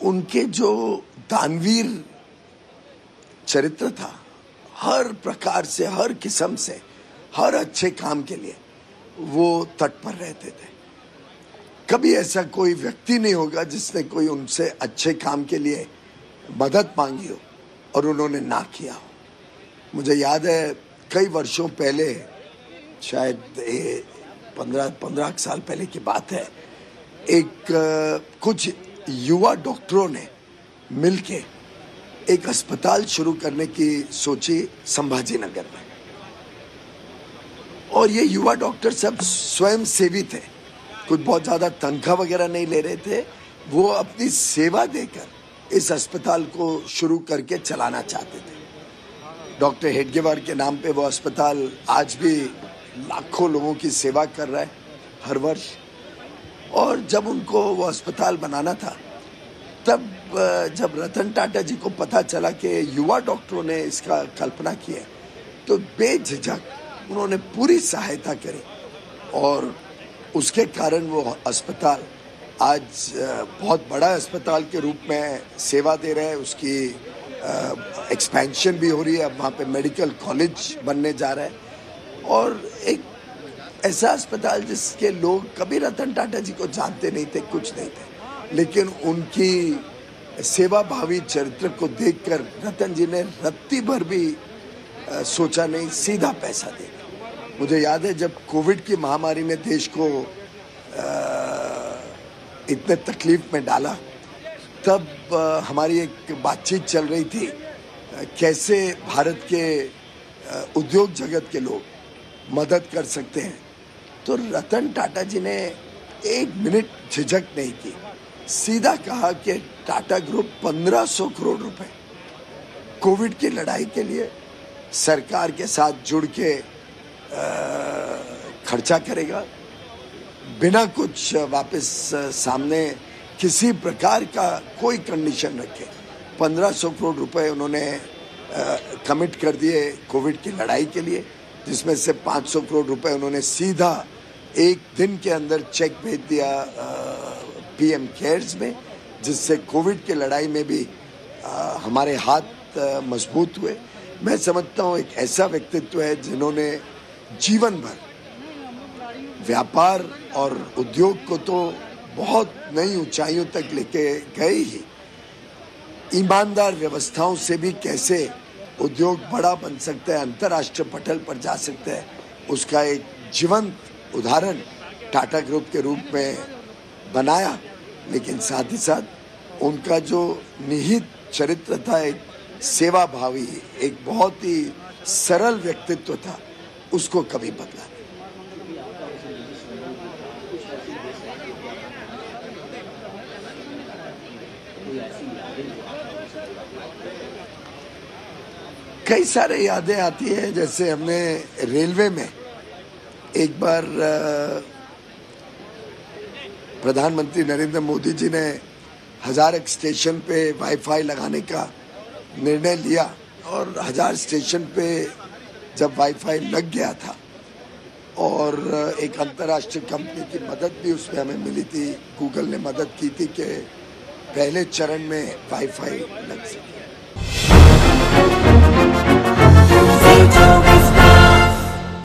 उनके जो दानवीर चरित्र था, हर प्रकार से, हर किस्म से, हर अच्छे काम के लिए वो तत्पर रहते थे। कभी ऐसा कोई व्यक्ति नहीं होगा जिसने कोई उनसे अच्छे काम के लिए मदद मांगी हो और उन्होंने ना किया हो। मुझे याद है कई वर्षों पहले, शायद 15 साल पहले की बात है, कुछ युवा डॉक्टरों ने मिलके एक अस्पताल शुरू करने की सोची संभाजी नगर में। और ये युवा डॉक्टर सब स्वयं सेवी थे, कुछ बहुत ज़्यादा तनख्वाह वगैरह नहीं ले रहे थे। वो अपनी सेवा देकर इस अस्पताल को शुरू करके चलाना चाहते थे। डॉक्टर हेडगेवार के नाम पे वो अस्पताल आज भी लाखों लोगों की सेवा कर रहा है हर वर्ष। और जब उनको वो अस्पताल बनाना था, तब जब रतन टाटा जी को पता चला कि युवा डॉक्टरों ने इसका कल्पना की है, तो बेझिझक उन्होंने पूरी सहायता करी और उसके कारण वो अस्पताल आज बहुत बड़ा अस्पताल के रूप में सेवा दे रहा है। उसकी एक्सपेंशन भी हो रही है, अब वहाँ पे मेडिकल कॉलेज बनने जा रहा है। और एक ऐसा अस्पताल जिसके लोग कभी रतन टाटा जी को जानते नहीं थे, कुछ नहीं थे, लेकिन उनकी सेवा भावी चरित्र को देखकर रतन जी ने रत्ती भर भी सोचा नहीं, सीधा पैसा दे दिया। मुझे याद है जब कोविड की महामारी ने देश को इतने तकलीफ में डाला, तब हमारी एक बातचीत चल रही थी कैसे भारत के उद्योग जगत के लोग मदद कर सकते हैं। तो रतन टाटा जी ने एक मिनट झिझक नहीं की, सीधा कहा कि टाटा ग्रुप 1500 करोड़ रुपए कोविड की लड़ाई के लिए सरकार के साथ जुड़ के खर्चा करेगा, बिना कुछ वापस सामने किसी प्रकार का कोई कंडीशन रखे। 1500 करोड़ रुपए उन्होंने कमिट कर दिए कोविड की लड़ाई के लिए, जिसमें से 500 करोड़ रुपए उन्होंने सीधा एक दिन के अंदर चेक भेज दिया पीएम केयर्स में, जिससे कोविड की लड़ाई में भी हमारे हाथ मजबूत हुए। मैं समझता हूँ एक ऐसा व्यक्तित्व है जिन्होंने जीवन भर व्यापार और उद्योग को तो बहुत नई ऊंचाइयों तक लेके गए ही, ईमानदार व्यवस्थाओं से भी कैसे उद्योग बड़ा बन सकता है, अंतर्राष्ट्रीय पटल पर जा सकता है, उसका एक जीवंत उदाहरण टाटा ग्रुप के रूप में बनाया। लेकिन साथ ही साथ उनका जो निहित चरित्र था, एक सेवा भावी, एक बहुत ही सरल व्यक्तित्व था, उसको कभी बदला नहीं। कई सारे यादें आती हैं। जैसे हमने रेलवे में एक बार प्रधानमंत्री नरेंद्र मोदी जी ने हजारक स्टेशन पे वाईफाई लगाने का निर्णय लिया और 1000 स्टेशन पे जब वाईफाई लग गया था और एक अंतर्राष्ट्रीय कंपनी की मदद भी उसमें हमें मिली थी, गूगल ने मदद की थी कि पहले चरण में वाईफाई लग सके।